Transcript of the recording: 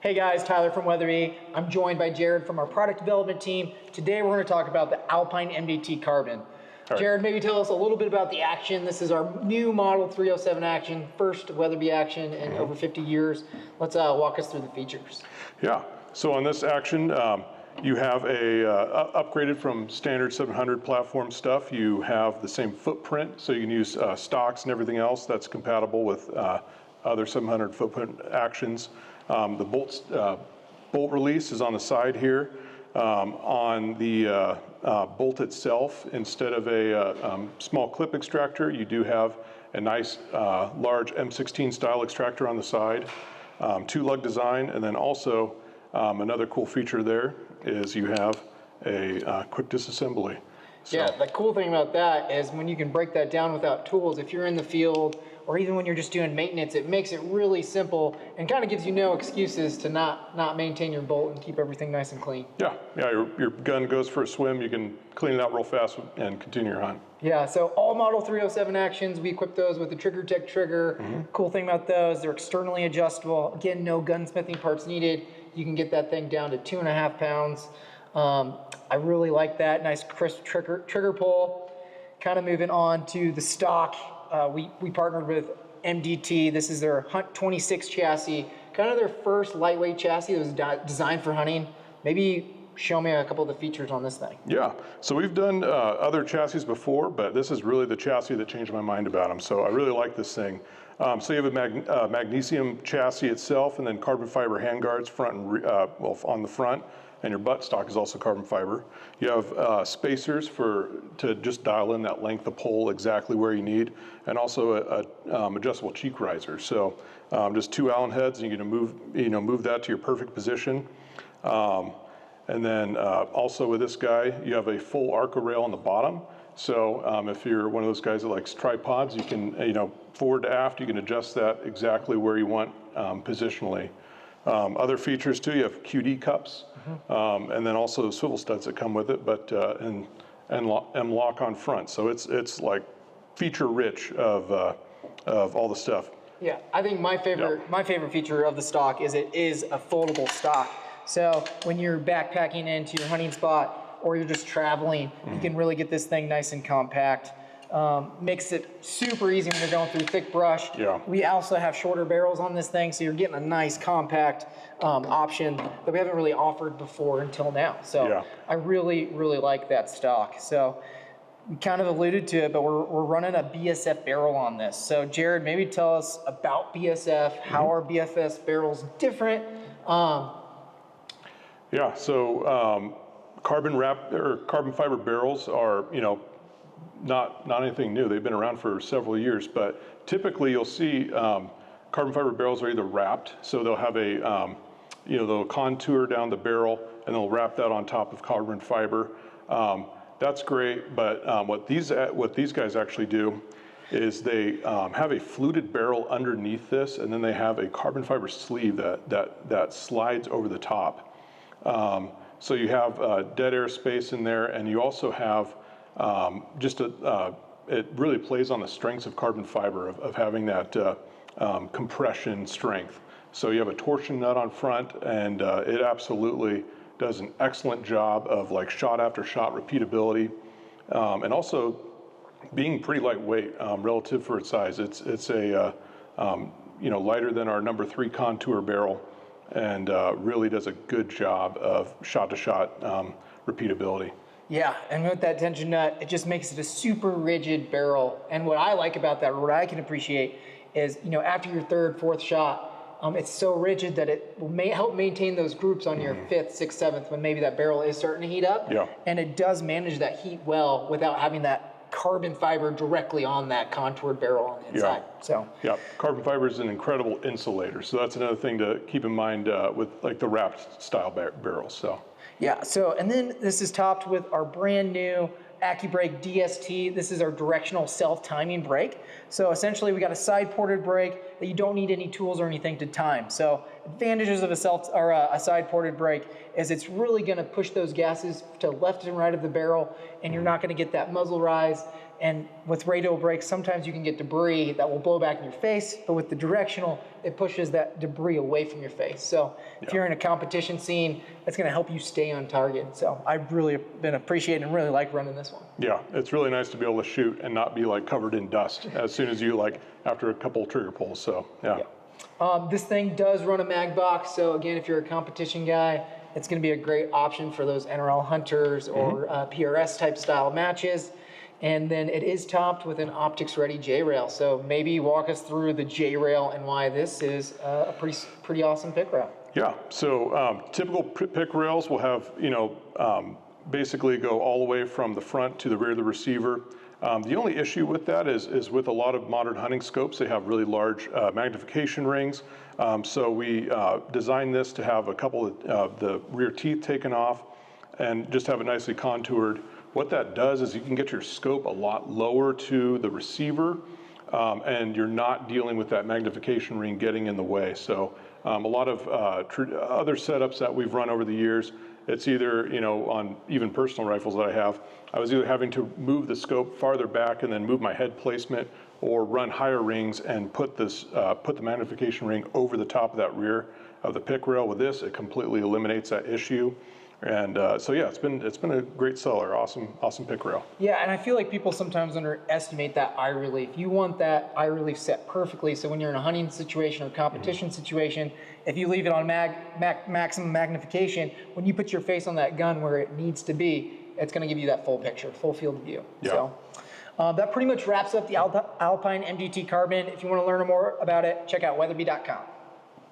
Hey guys, Tyler from Weatherby. I'm joined by Jared from our product development team. Today we're going to talk about the Alpine MDT Carbon. Right. Jared, maybe tell us a little bit about the Action. This is our new model 307 Action, first Weatherby Action in over 50 years. Let's walk us through the features. Yeah, so on this Action, you have upgraded from standard 700 platform stuff. You have the same footprint, so you can use stocks and everything else that's compatible with other 700 footprint Actions. The bolt release is on the side here. On the bolt itself, instead of a small clip extractor, you do have a nice large M16 style extractor on the side, two lug design, and then also another cool feature there is you have a quick disassembly. So, yeah, the cool thing about that is when you can break that down without tools, if you're in the field or even when you're just doing maintenance, it makes it really simple and kind of gives you no excuses to not maintain your bolt and keep everything nice and clean. Yeah, your gun goes for a swim, you can clean it out real fast and continue your hunt. Yeah, so all Model 307 Actions, we equip those with the TriggerTech trigger. Cool thing about those, they're externally adjustable. Again, no gunsmithing parts needed. You can get that thing down to 2.5 pounds. I really like that, nice crisp trigger pull. Kind of moving on to the stock. We partnered with MDT. This is their Hunt 26 chassis, kind of their first lightweight chassis that was designed for hunting. Maybe show me a couple of the features on this thing. Yeah, so we've done other chassis before, but this is really the chassis that changed my mind about them. So I really like this thing. So you have a magnesium chassis itself, and then carbon fiber handguards front and on the front, and your buttstock is also carbon fiber. You have spacers to just dial in that length of pole exactly where you need, and also a adjustable cheek riser. So just two Allen heads, and you're going to move that to your perfect position. And then also with this guy, you have a full Arca rail on the bottom. So if you're one of those guys that likes tripods, you can, forward to aft, you can adjust that exactly where you want positionally. Other features too, you have QD cups, and then also swivel studs that come with it, but and M-lock on front. So it's like feature rich of all the stuff. Yeah, I think my favorite feature of the stock is it is a foldable stock. So when you're backpacking into your hunting spot or you're just traveling, you can really get this thing nice and compact. Makes it super easy when you're going through thick brush. Yeah. We also have shorter barrels on this thing, so you're getting a nice compact option that we haven't really offered before until now. So yeah. I really, really like that stock. So we kind of alluded to it, but we're running a BSF barrel on this. So Jared, maybe tell us about BSF, how are BSF barrels different? Yeah, so carbon fiber barrels are, not anything new. They've been around for several years, but typically you'll see carbon fiber barrels are either wrapped, so they'll have they'll contour down the barrel and they'll wrap that on top of carbon fiber. That's great, but what these guys actually do is they have a fluted barrel underneath this, and then they have a carbon fiber sleeve that slides over the top. So you have dead air space in there, and you also have it really plays on the strengths of carbon fiber, of having that compression strength. So you have a torsion nut on front, and it absolutely does an excellent job of like shot after shot repeatability, and also being pretty lightweight relative for its size. It's a lighter than our number 3 contour barrel, and really does a good job of shot-to-shot repeatability. Yeah, and with that tension nut, it just makes it a super rigid barrel. And what I like about that, or what I can appreciate, is after your 3rd, 4th shot, it's so rigid that it will help maintain those groups on your 5th, 6th, 7th when maybe that barrel is starting to heat up. Yeah. And it does manage that heat well without having that carbon fiber directly on that contoured barrel on the inside. Yeah, carbon fiber is an incredible insulator, so that's another thing to keep in mind with like the wrapped style barrels. So yeah, and then this is topped with our brand new Accubrake DST. This is our directional self-timing brake. So essentially we got a side-ported brake that you don't need any tools or anything to time. So advantages of a side-ported brake is it's really going to push those gases to left and right of the barrel, and you're not going to get that muzzle rise. And with radial brakes, sometimes you can get debris that will blow back in your face, but with the directional, it pushes that debris away from your face. So if you're in a competition scene, it's going to help you stay on target. So I've really been appreciating and really like running this one. Yeah, it's really nice to be able to shoot and not be like covered in dust as soon as you after a couple trigger pulls. So yeah. This thing does run a mag box. So again, if you're a competition guy, it's going to be a great option for those NRL hunters or PRS type style matches. And then it is topped with an optics ready J-rail. So maybe walk us through the J-rail and why this is a pretty awesome pick rail. Yeah, so typical pick rails will have, basically go all the way from the front to the rear of the receiver. The only issue with that is with a lot of modern hunting scopes, they have really large magnification rings. So we designed this to have a couple of the rear teeth taken off and just have it nicely contoured. What that does is you can get your scope a lot lower to the receiver, and you're not dealing with that magnification ring getting in the way. So a lot of other setups that we've run over the years, it's either, on even personal rifles that I have, I was either having to move the scope farther back and then move my head placement, or run higher rings and put the magnification ring over the top of that rear of the pick rail. With this, it completely eliminates that issue. And so yeah, it's been a great seller, awesome pick rail. Yeah, and I feel like people sometimes underestimate that eye relief. You want that eye relief set perfectly, so when you're in a hunting situation or competition situation, if you leave it on maximum magnification, when you put your face on that gun where it needs to be, it's going to give you that full picture, full field of view. Yeah. So that pretty much wraps up the Alpine MDT Carbon. If you want to learn more about it, check out weatherby.com.